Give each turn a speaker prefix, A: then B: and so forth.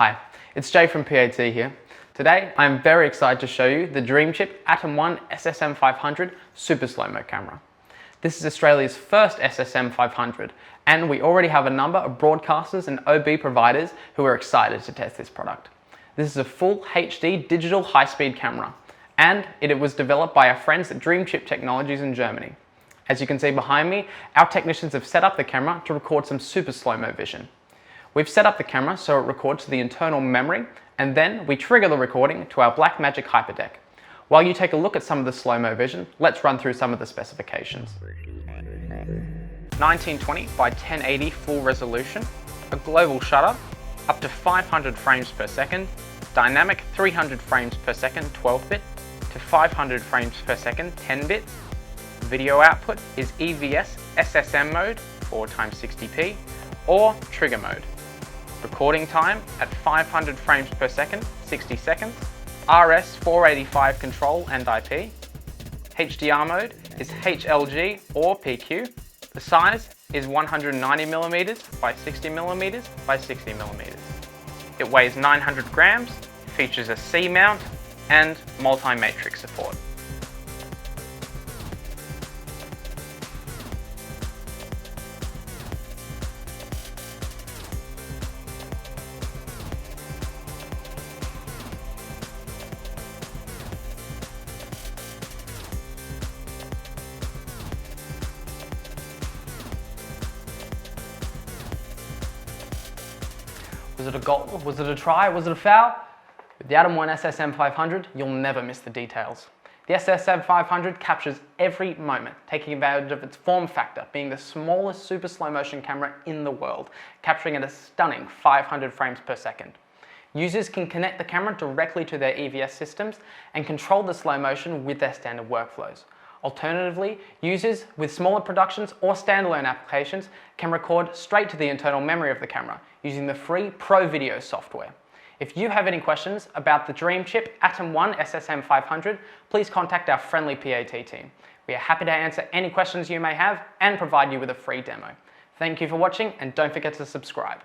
A: Hi, it's Jay from PAT here. Today, I'm very excited to show you the Dreamchip Atom 1 SSM500 Super Slow-Mo camera. This is Australia's first SSM500, and we already have a number of broadcasters and OB providers who are excited to test this product. This is a full HD digital high-speed camera, and it was developed by our friends at Dreamchip Technologies in Germany. As you can see behind me, our technicians have set up the camera to record some super slow-mo vision. We've set up the camera so it records to the internal memory, and then we trigger the recording to our Blackmagic Hyperdeck. While you take a look at some of the slow-mo vision, let's run through some of the specifications. 1920 by 1080 full resolution, a global shutter, up to 500 frames per second, dynamic 300 frames per second 12-bit to 500 frames per second 10-bit. Video output is EVS SSM mode 4x60p or trigger mode. Recording time at 500 frames per second, 60 seconds. RS485 control and IP. HDR mode is HLG or PQ. The size is 190mm by 60mm by 60mm. It weighs 900 grams, features a C mount and multi-matrix support. Was it a goal? Was it a try? Was it a foul? With the Atom 1 SSM500, you'll never miss the details. The SSM500 captures every moment, taking advantage of its form factor, being the smallest super slow motion camera in the world, capturing at a stunning 500 frames per second. Users can connect the camera directly to their EVS systems and control the slow motion with their standard workflows. Alternatively, users with smaller productions or standalone applications can record straight to the internal memory of the camera using the free Pro Video software. If you have any questions about the Dreamchip Atom 1 SSM500, please contact our friendly PAT team. We are happy to answer any questions you may have and provide you with a free demo. Thank you for watching, and don't forget to subscribe.